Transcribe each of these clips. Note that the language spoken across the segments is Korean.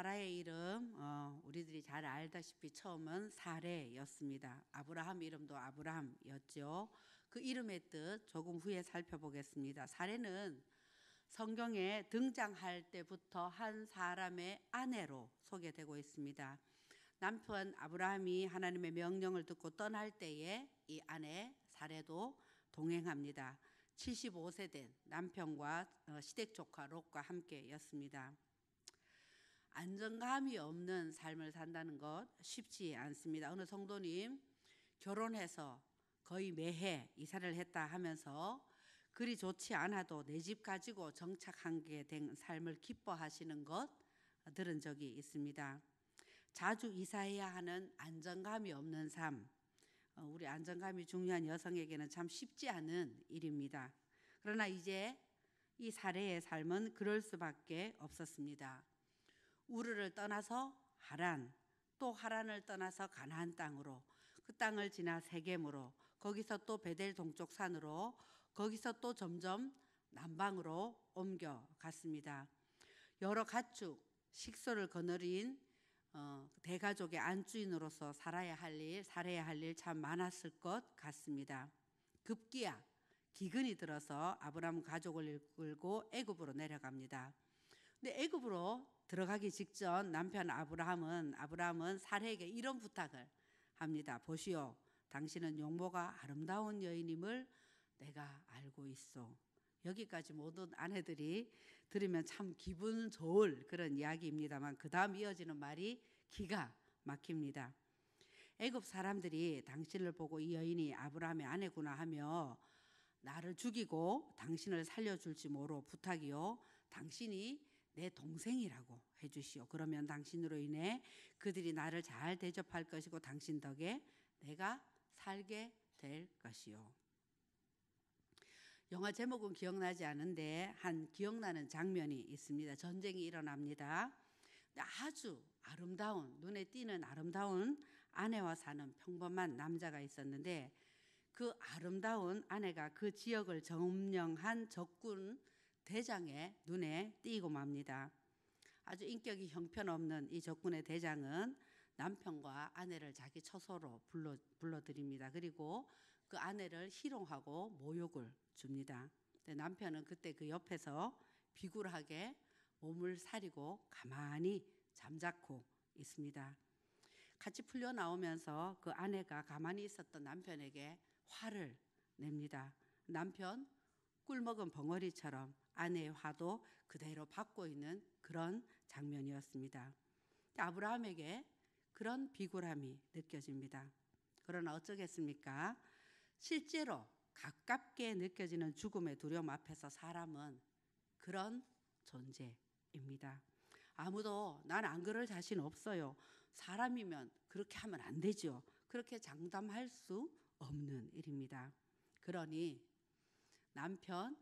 사라의 이름 우리들이 잘 알다시피 처음은 사레였습니다. 아브라함 이름도 아브라함이었죠. 그 이름의 뜻 조금 후에 살펴보겠습니다. 사레는 성경에 등장할 때부터 한 사람의 아내로 소개되고 있습니다. 남편 아브라함이 하나님의 명령을 듣고 떠날 때에 이 아내 사레도 동행합니다. 75세 된 남편과 시댁 조카 롯과 함께였습니다. 안정감이 없는 삶을 산다는 것 쉽지 않습니다. 어느 성도님 결혼해서 거의 매해 이사를 했다 하면서 그리 좋지 않아도 내 집 가지고 정착하게 된 삶을 기뻐하시는 것 들은 적이 있습니다. 자주 이사해야 하는 안정감이 없는 삶, 우리 안정감이 중요한 여성에게는 참 쉽지 않은 일입니다. 그러나 이제 이 사례의 삶은 그럴 수밖에 없었습니다. 우르를 떠나서 하란, 또 하란을 떠나서 가나안 땅으로, 그 땅을 지나 세겜으로, 거기서 또 베델 동쪽 산으로, 거기서 또 점점 남방으로 옮겨갔습니다. 여러 가축, 식소를 거느린 대가족의 안주인으로서 살아야 할 일, 살아야 할 일 참 많았을 것 같습니다. 급기야 기근이 들어서 아브라함 가족을 이끌고 애굽으로 내려갑니다. 근데 애굽으로 들어가기 직전 남편 아브라함은 사레에게 이런 부탁을 합니다. 보시오, 당신은 용모가 아름다운 여인임을 내가 알고 있어. 여기까지 모든 아내들이 들으면 참 기분 좋을 그런 이야기입니다만 그 다음 이어지는 말이 기가 막힙니다. 애굽 사람들이 당신을 보고 이 여인이 아브라함의 아내구나 하며 나를 죽이고 당신을 살려줄지 모로 부탁이요, 당신이 내 동생이라고 해주시오. 그러면 당신으로 인해 그들이 나를 잘 대접할 것이고 당신 덕에 내가 살게 될 것이요. 영화 제목은 기억나지 않은데 한 기억나는 장면이 있습니다. 전쟁이 일어납니다. 아주 아름다운, 눈에 띄는 아름다운 아내와 사는 평범한 남자가 있었는데 그 아름다운 아내가 그 지역을 점령한 적군 대장의 눈에 띄고 맙니다. 아주 인격이 형편없는 이 적군의 대장은 남편과 아내를 자기 처소로 불러들입니다. 그리고 그 아내를 희롱하고 모욕을 줍니다. 남편은 그때 그 옆에서 비굴하게 몸을 사리고 가만히 잠자코 있습니다. 같이 풀려 나오면서 그 아내가 가만히 있었던 남편에게 화를 냅니다. 남편 꿀먹은 벙어리처럼 아내의 화도 그대로 받고 있는 그런 장면이었습니다. 아브라함에게 그런 비굴함이 느껴집니다. 그러나 어쩌겠습니까? 실제로 가깝게 느껴지는 죽음의 두려움 앞에서 사람은 그런 존재입니다. 아무도 난 안 그럴 자신 없어요. 사람이면 그렇게 하면 안 되죠. 그렇게 장담할 수 없는 일입니다. 그러니 남편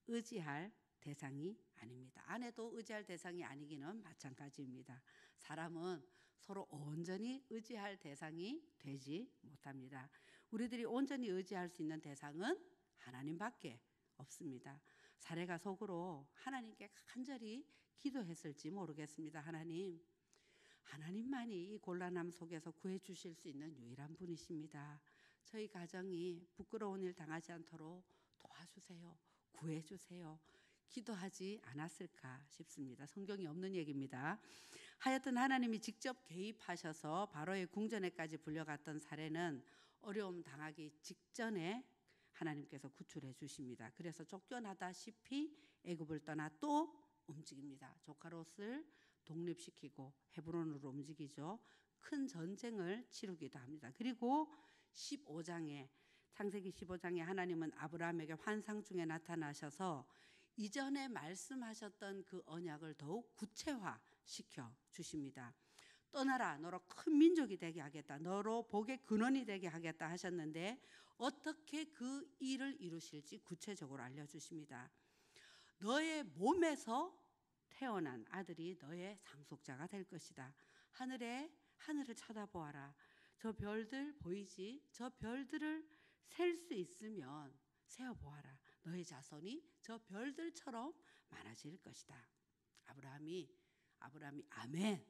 의지할 대상이 아닙니다. 아내도 의지할 대상이 아니기는 마찬가지입니다. 사람은 서로 온전히 의지할 대상이 되지 못합니다. 우리들이 온전히 의지할 수 있는 대상은 하나님밖에 없습니다. 사레가 속으로 하나님께 간절히 기도했을지 모르겠습니다. 하나님만이 이 곤란함 속에서 구해주실 수 있는 유일한 분이십니다. 저희 가정이 부끄러운 일 당하지 않도록 도와주세요. 구해주세요. 기도하지 않았을까 싶습니다. 성경이 없는 얘기입니다. 하여튼 하나님이 직접 개입하셔서 바로의 궁전에까지 불려갔던 사례는 어려움 당하기 직전에 하나님께서 구출해 주십니다. 그래서 쫓겨나다시피 애굽을 떠나 또 움직입니다. 조카 롯을 독립시키고 헤브론으로 움직이죠. 큰 전쟁을 치르기도 합니다. 그리고 15장에 창세기 15장에 하나님은 아브라함에게 환상 중에 나타나셔서 이전에 말씀하셨던 그 언약을 더욱 구체화시켜 주십니다. 떠나라, 너로 큰 민족이 되게 하겠다, 너로 복의 근원이 되게 하겠다 하셨는데 어떻게 그 일을 이루실지 구체적으로 알려주십니다. 너의 몸에서 태어난 아들이 너의 상속자가 될 것이다. 하늘을 쳐다보아라. 저 별들 보이지? 저 별들을 셀 수 있으면 세어보아라. 너의 자손이 저 별들처럼 많아질 것이다. 아브라함이 아브라함이 아멘,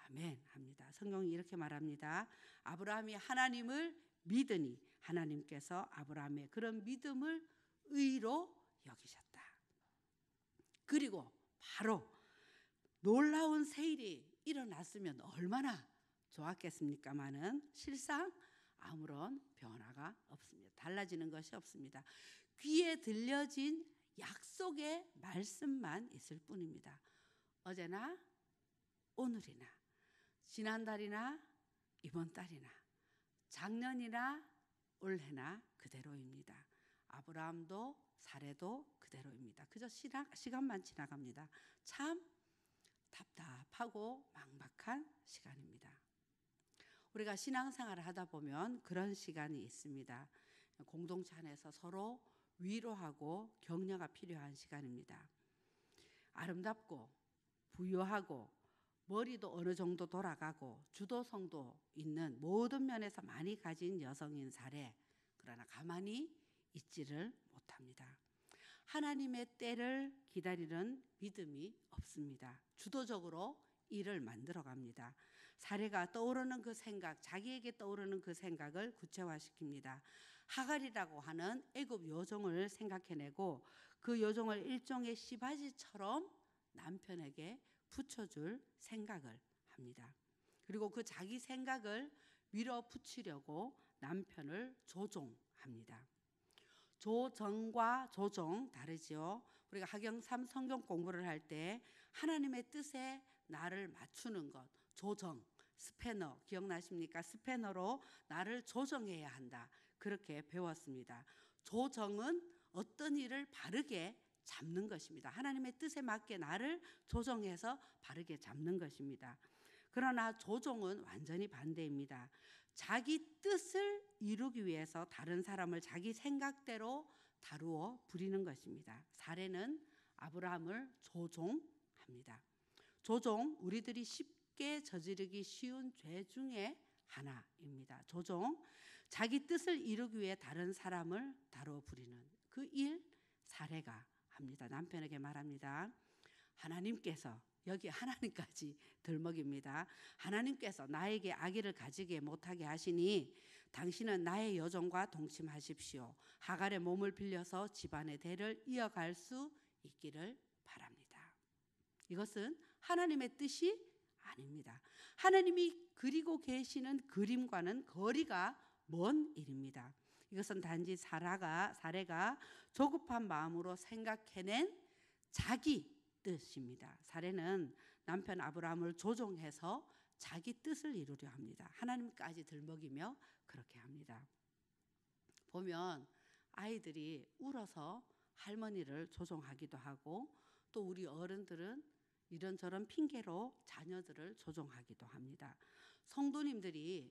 아멘 합니다. 성경이 이렇게 말합니다. 아브라함이 하나님을 믿으니 하나님께서 아브라함의 그런 믿음을 의로 여기셨다. 그리고 바로 놀라운 세일이 일어났으면 얼마나 좋았겠습니까마는 실상 아무런 변화가 없습니다. 달라지는 것이 없습니다. 귀에 들려진 약속의 말씀만 있을 뿐입니다. 어제나 오늘이나 지난달이나 이번 달이나 작년이나 올해나 그대로입니다. 아브라함도 사례도 그대로입니다. 그저 시간만 지나갑니다. 참 답답하고 막막한 시간입니다. 우리가 신앙생활을 하다 보면 그런 시간이 있습니다. 공동체 안에서 서로 위로하고 격려가 필요한 시간입니다. 아름답고 부유하고 머리도 어느 정도 돌아가고 주도성도 있는 모든 면에서 많이 가진 여성인 사례, 그러나 가만히 있지를 못합니다. 하나님의 때를 기다리는 믿음이 없습니다. 주도적으로 일을 만들어갑니다. 사례가 떠오르는 그 생각, 자기에게 떠오르는 그 생각을 구체화시킵니다. 하갈이라고 하는 애굽 요정을 생각해내고 그 요정을 일종의 시바지처럼 남편에게 붙여줄 생각을 합니다. 그리고 그 자기 생각을 밀어붙이려고 남편을 조종합니다. 조정과 조종 다르지요. 우리가 학경 3 성경 공부를 할 때 하나님의 뜻에 나를 맞추는 것, 조정, 스패너 기억나십니까? 스패너로 나를 조정해야 한다. 그렇게 배웠습니다. 조정은 어떤 일을 바르게 잡는 것입니다. 하나님의 뜻에 맞게 나를 조정해서 바르게 잡는 것입니다. 그러나 조종은 완전히 반대입니다. 자기 뜻을 이루기 위해서 다른 사람을 자기 생각대로 다루어 부리는 것입니다. 사례는 아브라함을 조종합니다. 조종, 우리들이 쉽게 저지르기 쉬운 죄 중에 하나입니다. 조종, 자기 뜻을 이루기 위해 다른 사람을 다루어 부리는 그 일, 사례가 합니다. 남편에게 말합니다. 하나님께서, 여기 하나님까지 들먹입니다. 하나님께서 나에게 아기를 가지게 못하게 하시니 당신은 나의 여종과 동침하십시오. 하갈의 몸을 빌려서 집안의 대를 이어갈 수 있기를 바랍니다. 이것은 하나님의 뜻이 아닙니다. 하나님이 그리고 계시는 그림과는 거리가 먼 일입니다. 이것은 단지 사례가 조급한 마음으로 생각해낸 자기 뜻입니다. 사례는 남편 아브라함을 조종해서 자기 뜻을 이루려 합니다. 하나님까지 들먹이며 그렇게 합니다. 보면 아이들이 울어서 할머니를 조종하기도 하고 또 우리 어른들은 이런저런 핑계로 자녀들을 조종하기도 합니다. 성도님들이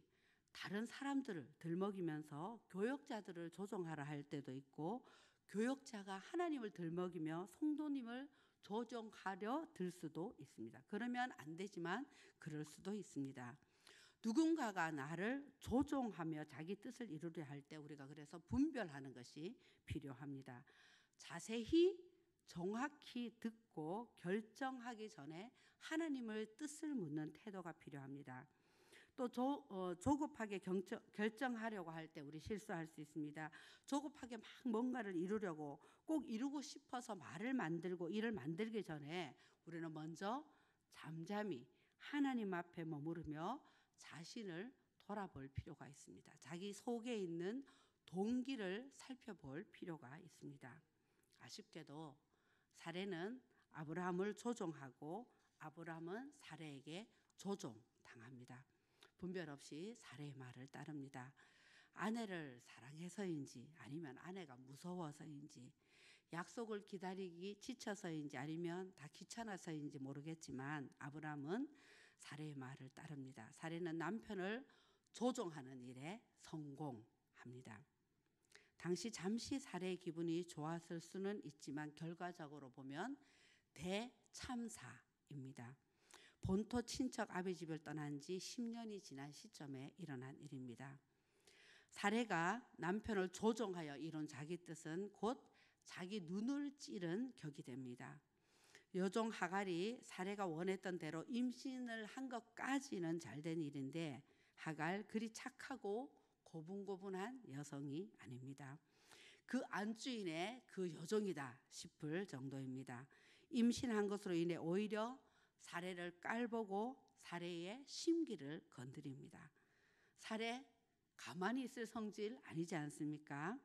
다른 사람들을 들먹이면서 교역자들을 조종하라 할 때도 있고 교역자가 하나님을 들먹이며 성도님을 조종하려 들 수도 있습니다. 그러면 안 되지만 그럴 수도 있습니다. 누군가가 나를 조종하며 자기 뜻을 이루려 할 때 우리가 그래서 분별하는 것이 필요합니다. 자세히 정확히 듣고 결정하기 전에 하나님을 뜻을 묻는 태도가 필요합니다. 또 조급하게 결정하려고 할 때 우리 실수할 수 있습니다. 조급하게 막 뭔가를 이루려고 꼭 이루고 싶어서 말을 만들고 일을 만들기 전에 우리는 먼저 잠잠히 하나님 앞에 머무르며 자신을 돌아볼 필요가 있습니다. 자기 속에 있는 동기를 살펴볼 필요가 있습니다. 아쉽게도 사례는 아브라함을 조종하고 아브라함은 사례에게 조종당합니다. 분별 없이 사례의 말을 따릅니다. 아내를 사랑해서인지 아니면 아내가 무서워서인지 약속을 기다리기 지쳐서인지 아니면 다 귀찮아서인지 모르겠지만 아브라함은 사례의 말을 따릅니다. 사례는 남편을 조종하는 일에 성공합니다. 당시 잠시 사례의 기분이 좋았을 수는 있지만 결과적으로 보면 대참사입니다. 본토 친척 아비 집을 떠난 지 10년이 지난 시점에 일어난 일입니다. 사례가 남편을 조종하여 이룬 자기 뜻은 곧 자기 눈을 찌른 격이 됩니다. 여종 하갈이 사레가 원했던 대로 임신을 한 것까지는 잘된 일인데 하갈 그리 착하고 고분고분한 여성이 아닙니다. 그 안주인의 그 여종이다 싶을 정도입니다. 임신한 것으로 인해 오히려 사레를 깔보고 사레의 심기를 건드립니다. 사레 가만히 있을 성질 아니지 않습니까?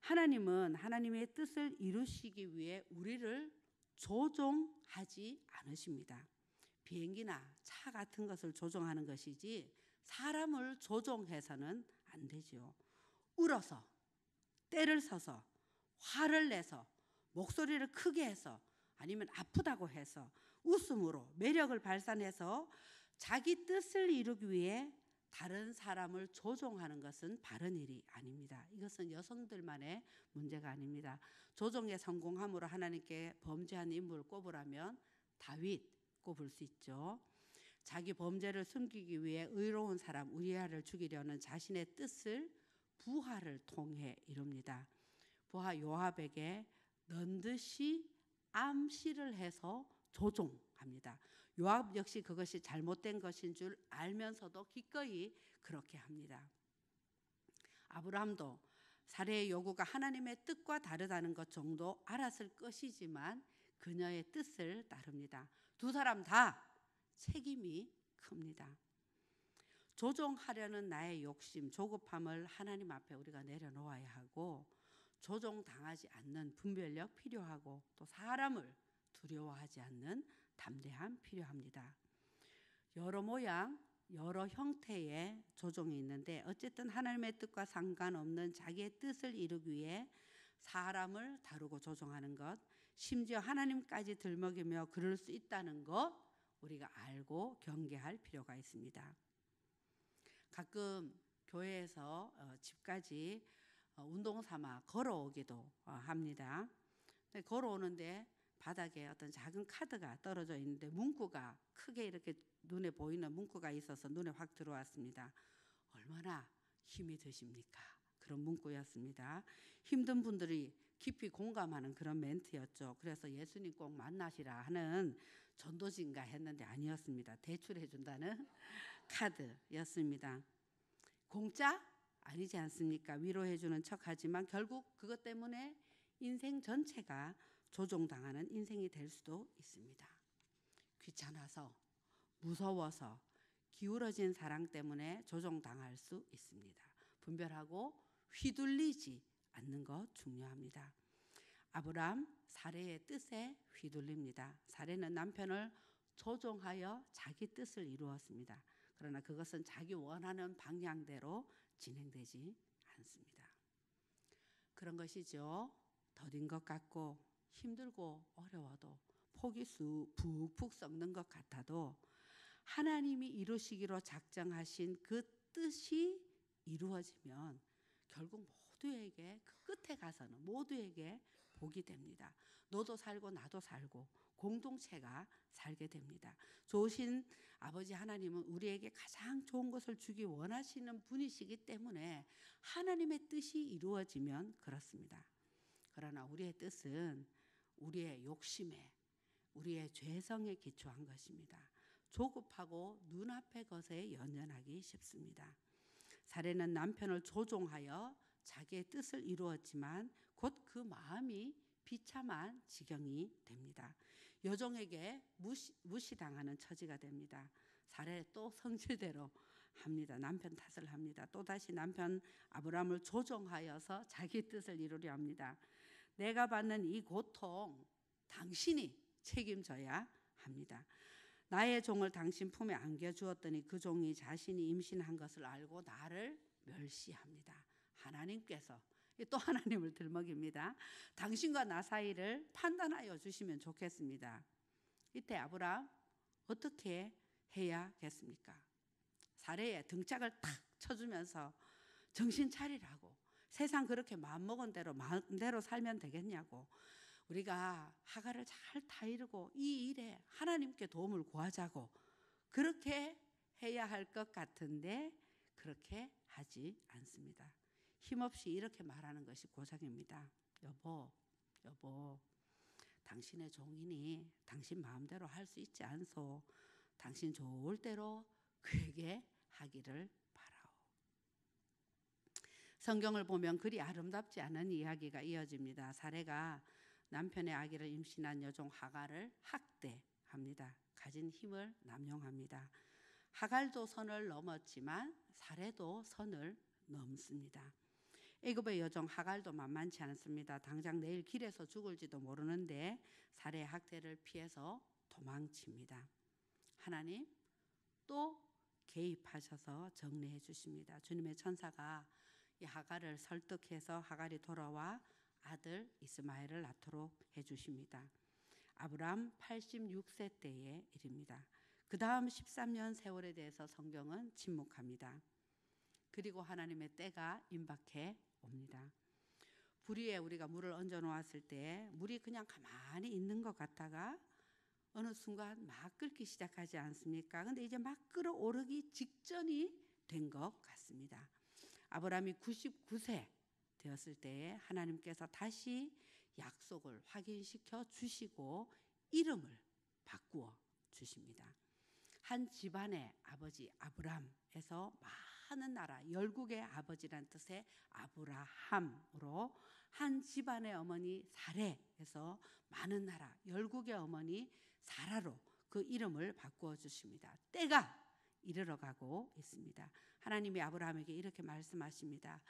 하나님은 하나님의 뜻을 이루시기 위해 우리를 조종하지 않으십니다. 비행기나 차 같은 것을 조종하는 것이지 사람을 조종해서는 안 되죠. 울어서, 때를 서서, 화를 내서, 목소리를 크게 해서, 아니면 아프다고 해서, 웃음으로 매력을 발산해서 자기 뜻을 이루기 위해 다른 사람을 조종하는 것은 바른 일이 아닙니다. 이것은 여성들만의 문제가 아닙니다. 조종에 성공함으로 하나님께 범죄한 인물을 꼽으라면 다윗 꼽을 수 있죠. 자기 범죄를 숨기기 위해 의로운 사람 우리아를 죽이려는 자신의 뜻을 부하를 통해 이룹니다. 부하 요압에게 넌듯이 암시를 해서 조종합니다. 요압 역시 그것이 잘못된 것인 줄 알면서도 기꺼이 그렇게 합니다. 아브라함도 사레의 요구가 하나님의 뜻과 다르다는 것 정도 알았을 것이지만 그녀의 뜻을 따릅니다. 두 사람 다 책임이 큽니다. 조종하려는 나의 욕심, 조급함을 하나님 앞에 우리가 내려놓아야 하고 조종당하지 않는 분별력 필요하고 또 사람을 두려워하지 않는 담대함 필요합니다. 여러 모양, 여러 형태의 조종이 있는데 어쨌든 하나님의 뜻과 상관없는 자기의 뜻을 이루기 위해 사람을 다루고 조종하는 것, 심지어 하나님까지 들먹이며 그럴 수 있다는 것 우리가 알고 경계할 필요가 있습니다. 가끔 교회에서 집까지 운동 삼아 걸어오기도 합니다. 걸어오는데 바닥에 어떤 작은 카드가 떨어져 있는데 문구가 크게 이렇게 눈에 보이는 문구가 있어서 눈에 확 들어왔습니다. 얼마나 힘이 드십니까? 그런 문구였습니다. 힘든 분들이 깊이 공감하는 그런 멘트였죠. 그래서 예수님 꼭 만나시라 하는 전도진가 했는데 아니었습니다. 대출해 준다는 카드였습니다. 공짜? 아니지 않습니까? 위로해 주는 척하지만 결국 그것 때문에 인생 전체가 조종당하는 인생이 될 수도 있습니다. 귀찮아서, 무서워서, 기울어진 사랑 때문에 조종당할 수 있습니다. 분별하고 휘둘리지 않는 것 중요합니다. 아브람 사레의 뜻에 휘둘립니다. 사레는 남편을 조종하여 자기 뜻을 이루었습니다. 그러나 그것은 자기 원하는 방향대로 진행되지 않습니다. 그런 것이죠. 더딘 것 같고 힘들고 어려워도 폭이 푹푹 썩는 것 같아도 하나님이 이루시기로 작정하신 그 뜻이 이루어지면 결국 모두에게 그 끝에 가서는 모두에게 복이 됩니다. 너도 살고 나도 살고 공동체가 살게 됩니다. 좋으신 아버지 하나님은 우리에게 가장 좋은 것을 주기 원하시는 분이시기 때문에 하나님의 뜻이 이루어지면 그렇습니다. 그러나 우리의 뜻은 우리의 욕심에 우리의 죄성에 기초한 것입니다. 조급하고 눈앞의 것에 연연하기 쉽습니다. 사레는 남편을 조종하여 자기의 뜻을 이루었지만 곧 그 마음이 비참한 지경이 됩니다. 여종에게 무시당하는 처지가 됩니다. 사레 또 성질대로 합니다. 남편 탓을 합니다. 또다시 남편 아브람을 조종하여서 자기 뜻을 이루려 합니다. 내가 받는 이 고통 당신이 책임져야 합니다. 나의 종을 당신 품에 안겨주었더니 그 종이 자신이 임신한 것을 알고 나를 멸시합니다. 하나님께서 또 하나님을 들먹입니다. 당신과 나 사이를 판단하여 주시면 좋겠습니다. 이때 아브람 어떻게 해야겠습니까? 사레에 등짝을 탁 쳐주면서 정신 차리라고, 세상 그렇게 마음먹은 대로 마음대로 살면 되겠냐고, 우리가 하갈을 잘 타이르고 이 일에 하나님께 도움을 구하자고 그렇게 해야 할 것 같은데 그렇게 하지 않습니다. 힘없이 이렇게 말하는 것이 고작입니다. 여보, 당신의 종이니 당신 마음대로 할 수 있지 않소. 당신 좋을 대로 그에게 하기를 바라오. 성경을 보면 그리 아름답지 않은 이야기가 이어집니다. 사례가 남편의 아기를 임신한 여종 하갈을 학대합니다. 가진 힘을 남용합니다. 하갈도 선을 넘었지만 사례도 선을 넘습니다. 애굽의 여종 하갈도 만만치 않습니다. 당장 내일 길에서 죽을지도 모르는데 사례 학대를 피해서 도망칩니다. 하나님 또 개입하셔서 정리해 주십니다. 주님의 천사가 이 하갈을 설득해서 하갈이 돌아와 아들 이스마엘을 낳도록 해주십니다. 아브람 86세 때의 일입니다. 그 다음 13년 세월에 대해서 성경은 침묵합니다. 그리고 하나님의 때가 임박해 옵니다. 부리에 우리가 물을 얹어 놓았을 때 물이 그냥 가만히 있는 것 같다가 어느 순간 막 끓기 시작하지 않습니까? 근데 이제 막 끓어오르기 직전이 된 것 같습니다. 아브라함이 99세 되었을 때에 하나님께서 다시 약속을 확인시켜 주시고 이름을 바꾸어 주십니다. 한 집안의 아버지 아브람에서 많은 나라, 열국의 아버지란 뜻의 아브라함으로 한 집안의 어머니 사레에서 많은 나라, 열국의 어머니 사라로 그 이름을 바꾸어 주십니다. 때가 이르러 가고 있습니다. 하나님이 아브라함에게 이렇게 말씀하십니다.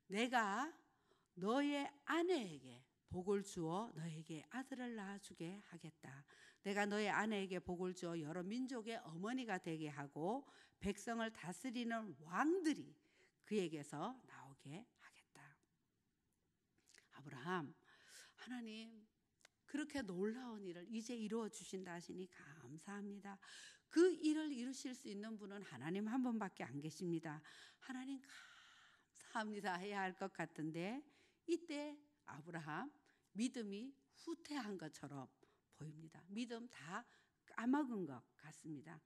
내가 너의 아내에게 복을 주어 너에게 아들을 낳아주게 하겠다. 내가 너의 아내에게 복을 주어 여러 민족의 어머니가 되게 하고 백성을 다스리는 왕들이 그에게서 나오게 하겠다. 아브라함, 하나님 그렇게 놀라운 일을 이제 이루어 주신다 하시니 감사합니다. 그 일을 이루실 수 있는 분은 하나님 한 분밖에 안 계십니다. 하나님 감사합니다 해야 할 것 같은데 이때 아브라함 믿음이 후퇴한 것처럼 보입니다. 믿음 다 까먹은 것 같습니다.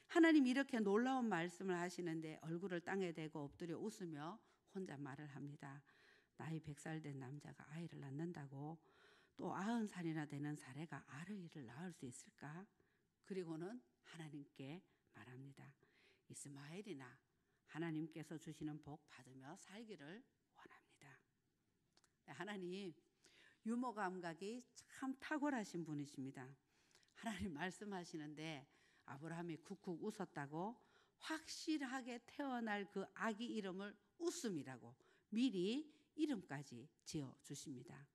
하나님 이렇게 놀라운 말씀을 하시는데 얼굴을 땅에 대고 엎드려 웃으며 혼자 말을 합니다. 나이 100살 된 남자가 아이를 낳는다고 또 90살이나 되는 사례가 아이를 낳을 수 있을까? 그리고는 하나님께 말합니다. 이스마엘이나 하나님께서 주시는 복 받으며 살기를 원합니다. 하나님 유머 감각이 참 탁월하신 분이십니다. 하나님 말씀하시는데 아브라함이 쿡쿡 웃었다고 확실하게 태어날 그 아기 이름을 웃음이라고 미리 이름까지 지어주십니다.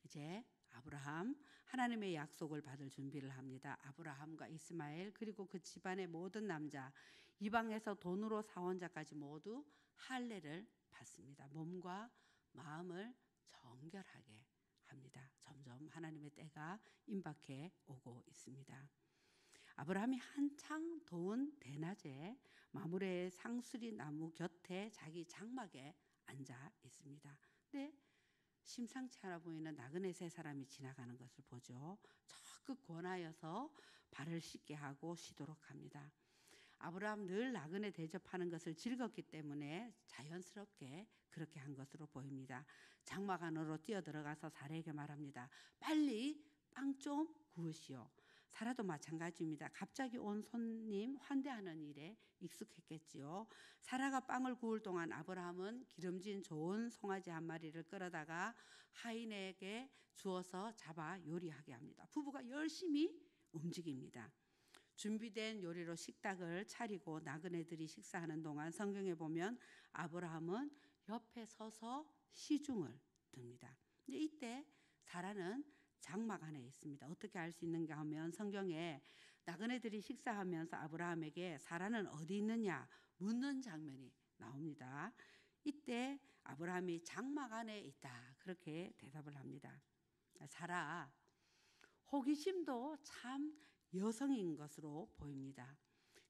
이제 아브라함 하나님의 약속을 받을 준비를 합니다. 아브라함과 이스마엘 그리고 그 집안의 모든 남자 이방에서 돈으로 사온 자까지 모두 할례를 받습니다. 몸과 마음을 정결하게 합니다. 점점 하나님의 때가 임박해 오고 있습니다. 아브라함이 한창 더운 대낮에 마므레의 상수리 나무 곁에 자기 장막에 앉아 있습니다. 근데 심상치 않아 보이는 나그네 세 사람이 지나가는 것을 보죠. 적극 권하여서 발을 씻게 하고 쉬도록 합니다. 아브라함 늘 나그네 대접하는 것을 즐겁기 때문에 자연스럽게 그렇게 한 것으로 보입니다. 장막 안으로 뛰어들어가서 사라에게 말합니다. 빨리 빵 좀 구우시오. 사라도 마찬가지입니다. 갑자기 온 손님 환대하는 일에 익숙했겠지요. 사라가 빵을 구울 동안 아브라함은 기름진 좋은 송아지 한 마리를 끌어다가 하인에게 주어서 잡아 요리하게 합니다. 부부가 열심히 움직입니다. 준비된 요리로 식탁을 차리고 나그네들이 식사하는 동안 성경에 보면 아브라함은 옆에 서서 시중을 듭니다. 이때 사라는 장막 안에 있습니다. 어떻게 알 수 있는가 하면 성경에 나그네들이 식사하면서 아브라함에게 사라는 어디 있느냐 묻는 장면이 나옵니다. 이때 아브라함이 장막 안에 있다 그렇게 대답을 합니다. 사라 호기심도 참 여성인 것으로 보입니다.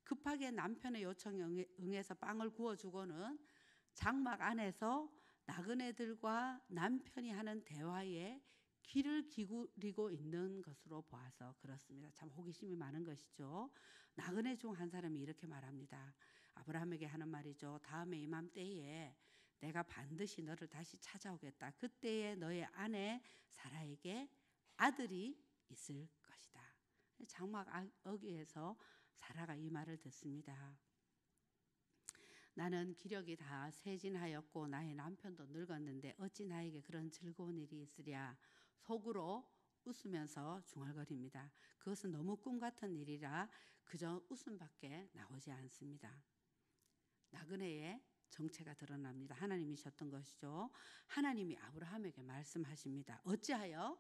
급하게 남편의 요청에 응해서 빵을 구워주고는 장막 안에서 나그네들과 남편이 하는 대화에 귀를 기울이고 있는 것으로 보아서 그렇습니다. 참 호기심이 많은 것이죠. 나그네 중 한 사람이 이렇게 말합니다. 아브라함에게 하는 말이죠. 다음에 이맘때에 내가 반드시 너를 다시 찾아오겠다. 그때에 너의 아내 사라에게 아들이 있을 것이다. 장막 어귀에서 사라가 이 말을 듣습니다. 나는 기력이 다 쇠진하였고 나의 남편도 늙었는데 어찌 나에게 그런 즐거운 일이 있으랴. 속으로 웃으면서 중얼거립니다. 그것은 너무 꿈 같은 일이라 그저 웃음밖에 나오지 않습니다. 나그네의 정체가 드러납니다. 하나님이셨던 것이죠. 하나님이 아브라함에게 말씀하십니다. 어찌하여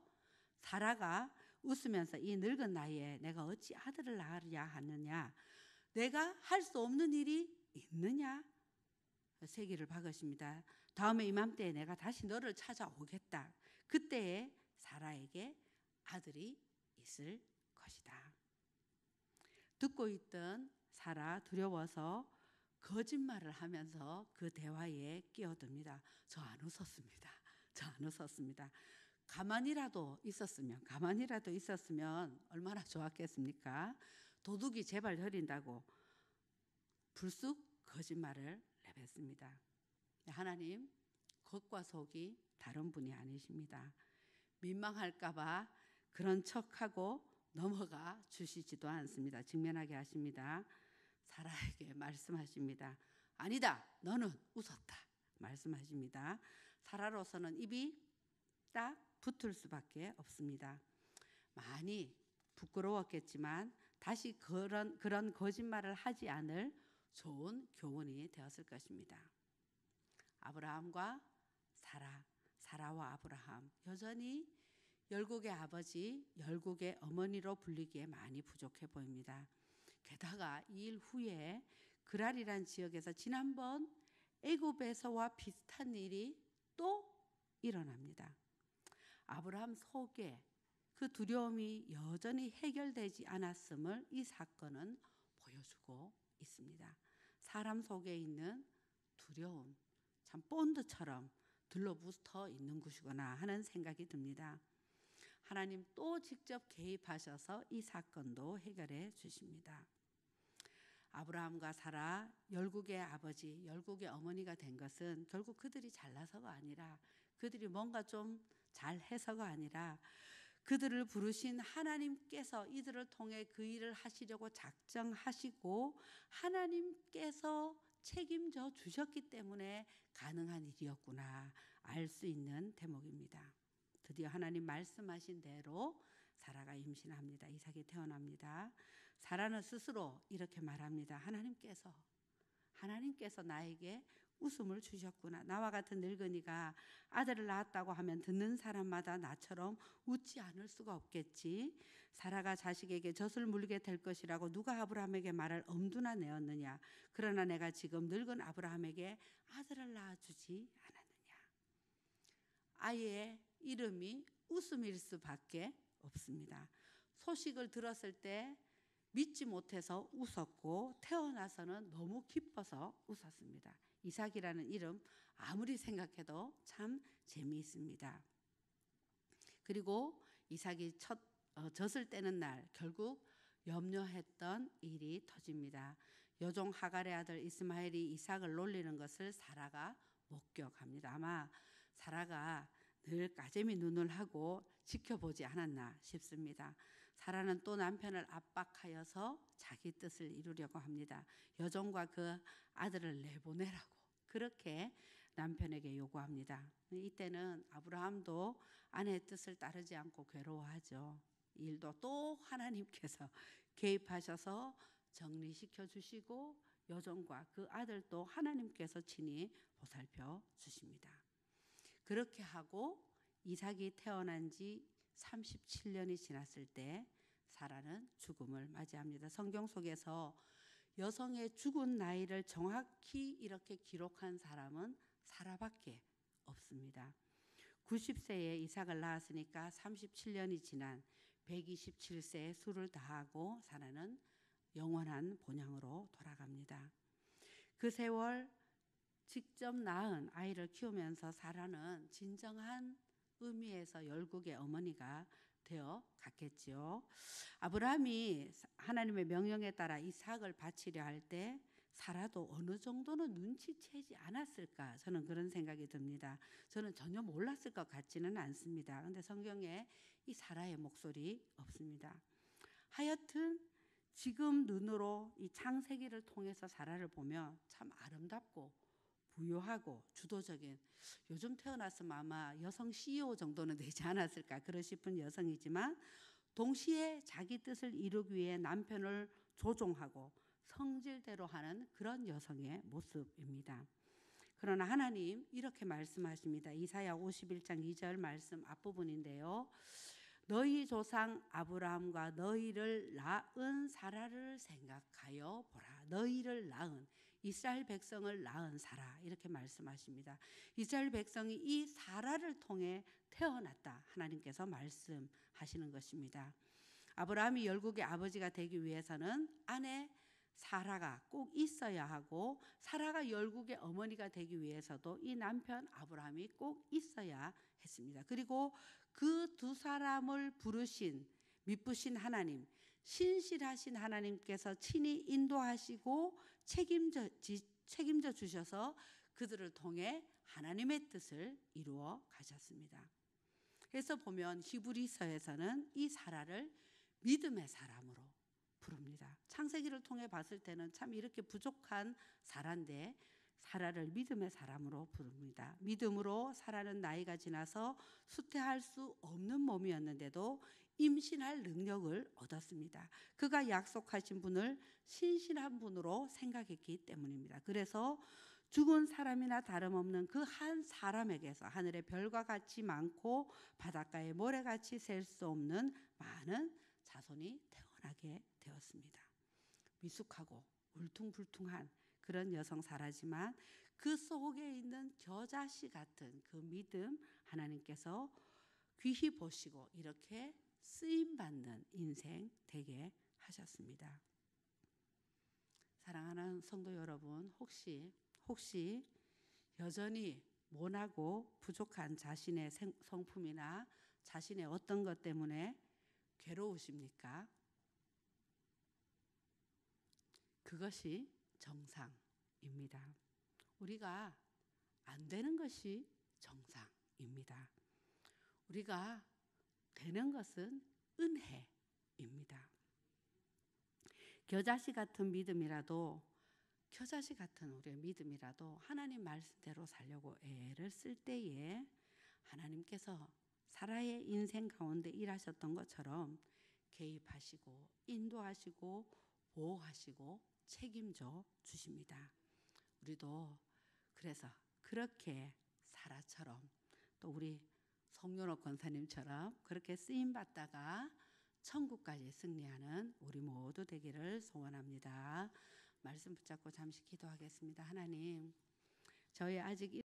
사라가 웃으면서 이 늙은 나이에 내가 어찌 아들을 낳으려 하느냐. 내가 할 수 없는 일이 있느냐. 세기를 박으십니다. 다음에 이맘때에 내가 다시 너를 찾아오겠다. 그때에 사라에게 아들이 있을 것이다. 듣고 있던 사라 두려워서 거짓말을 하면서 그 대화에 끼어듭니다. 저 안 웃었습니다. 저 안 웃었습니다. 가만히라도 있었으면 얼마나 좋았겠습니까? 도둑이 제발 흐린다고 불쑥 거짓말을 내뱉습니다. 하나님 겉과 속이 다른 분이 아니십니다. 민망할까봐 그런 척하고 넘어가 주시지도 않습니다. 직면하게 하십니다. 사라에게 말씀하십니다. 아니다, 너는 웃었다 말씀하십니다. 사라로서는 입이 딱 붙을 수밖에 없습니다. 많이 부끄러웠겠지만 다시 그런 거짓말을 하지 않을 좋은 교훈이 되었을 것입니다. 아브라함과 사라와 아브라함 여전히 열국의 아버지, 열국의 어머니로 불리기에 많이 부족해 보입니다. 게다가 이 일 후에 그랄이란 지역에서 지난번 애굽에서와 비슷한 일이 또 일어납니다. 아브라함 속에 그 두려움이 여전히 해결되지 않았음을 이 사건은 보여주고 있습니다. 사람 속에 있는 두려움, 참 본드처럼 들러붙어 있는 것이구나 하는 생각이 듭니다. 하나님 또 직접 개입하셔서 이 사건도 해결해 주십니다. 아브라함과 사라, 열국의 아버지, 열국의 어머니가 된 것은 결국 그들이 잘나서가 아니라 그들이 뭔가 좀 잘해서가 아니라 그들을 부르신 하나님께서 이들을 통해 그 일을 하시려고 작정하시고 하나님께서 책임져 주셨기 때문에 가능한 일이었구나 알 수 있는 대목입니다. 드디어 하나님 말씀하신 대로 사라가 임신합니다. 이삭이 태어납니다. 사라는 스스로 이렇게 말합니다. 하나님께서 나에게 웃음을 주셨구나. 나와 같은 늙은이가 아들을 낳았다고 하면 듣는 사람마다 나처럼 웃지 않을 수가 없겠지. 사라가 자식에게 젖을 물게 될 것이라고 누가 아브라함에게 말을 엄두나 내었느냐. 그러나 내가 지금 늙은 아브라함에게 아들을 낳아주지 않았느냐. 아이의 이름이 웃음일 수밖에 없습니다. 소식을 들었을 때 믿지 못해서 웃었고 태어나서는 너무 기뻐서 웃었습니다. 이삭이라는 이름 아무리 생각해도 참 재미있습니다. 그리고 이삭이 젖을 떼는 날 결국 염려했던 일이 터집니다. 여종 하갈의 아들 이스마엘이 이삭을 놀리는 것을 사라가 목격합니다. 아마 사라가 늘 까재미 눈을 하고 지켜보지 않았나 싶습니다. 사라는 또 남편을 압박하여서 자기 뜻을 이루려고 합니다. 여종과 그 아들을 내보내라고 그렇게 남편에게 요구합니다. 이때는 아브라함도 아내의 뜻을 따르지 않고 괴로워하죠. 이 일도 또 하나님께서 개입하셔서 정리시켜 주시고 여종과 그 아들도 하나님께서 친히 보살펴 주십니다. 그렇게 하고 이삭이 태어난 지 37년이 지났을 때 사라는 죽음을 맞이합니다. 성경 속에서 여성의 죽은 나이를 정확히 이렇게 기록한 사람은 사라밖에 없습니다. 90세에 이삭을 낳았으니까 37년이 지난 127세에 수를 다하고 사라는 영원한 본향으로 돌아갑니다. 그 세월 직접 낳은 아이를 키우면서 사라는 진정한 의미에서 열국의 어머니가 되어 갔겠지요. 아브라함이 하나님의 명령에 따라 이삭을 바치려 할 때 사라도 어느 정도는 눈치채지 않았을까, 저는 그런 생각이 듭니다. 저는 전혀 몰랐을 것 같지는 않습니다. 그런데 성경에 이 사라의 목소리 없습니다. 하여튼 지금 눈으로 이 창세기를 통해서 사라를 보면 참 아름답고 부유하고 주도적인, 요즘 태어났으면 아마 여성 CEO 정도는 되지 않았을까 그러 싶은 여성이지만, 동시에 자기 뜻을 이루기 위해 남편을 조종하고 성질대로 하는 그런 여성의 모습입니다. 그러나 하나님 이렇게 말씀하십니다. 이사야 51장 2절 말씀 앞부분인데요. 너희 조상 아브라함과 너희를 낳은 사라를 생각하여 보라. 너희를 낳은, 이스라엘 백성을 낳은 사라, 이렇게 말씀하십니다. 이스라엘 백성이 이 사라를 통해 태어났다, 하나님께서 말씀하시는 것입니다. 아브라함이 열국의 아버지가 되기 위해서는 아내 사라가 꼭 있어야 하고, 사라가 열국의 어머니가 되기 위해서도 이 남편 아브라함이 꼭 있어야 했습니다. 그리고 그 두 사람을 부르신, 미쁘신 하나님, 신실하신 하나님께서 친히 인도하시고 책임져 주셔서 그들을 통해 하나님의 뜻을 이루어 가셨습니다. 그래서 보면 히브리서에서는 이 사라를 믿음의 사람으로 부릅니다. 창세기를 통해 봤을 때는 참 이렇게 부족한 사라인데 사라를 믿음의 사람으로 부릅니다. 믿음으로 사라는 나이가 지나서 수태할 수 없는 몸이었는데도 임신할 능력을 얻었습니다. 그가 약속하신 분을 신실한 분으로 생각했기 때문입니다. 그래서 죽은 사람이나 다름없는 그 한 사람에게서 하늘의 별과 같이 많고 바닷가의 모래같이 셀 수 없는 많은 자손이 태어나게 되었습니다. 미숙하고 울퉁불퉁한 그런 여성 사라지만 그 속에 있는 겨자씨 같은 그 믿음, 하나님께서 귀히 보시고 이렇게 쓰임받는 인생 되게 하셨습니다. 사랑하는 성도 여러분, 혹시 여전히 모나고 부족한 자신의 성품이나 자신의 어떤 것 때문에 괴로우십니까? 그것이 정상입니다. 우리가 안 되는 것이 정상입니다. 우리가 되는 것은 은혜입니다. 겨자씨 같은 믿음이라도, 겨자씨 같은 우리의 믿음이라도 하나님 말씀대로 살려고 애를 쓸 때에 하나님께서 사라의 인생 가운데 일하셨던 것처럼 개입하시고 인도하시고 보호하시고 책임져 주십니다. 우리도 그래서 그렇게 사라처럼, 또 우리 송윤옥 권사님처럼 그렇게 쓰임받다가 천국까지 승리하는 우리 모두 되기를 소원합니다. 말씀 붙잡고 잠시 기도하겠습니다. 하나님, 저희 아직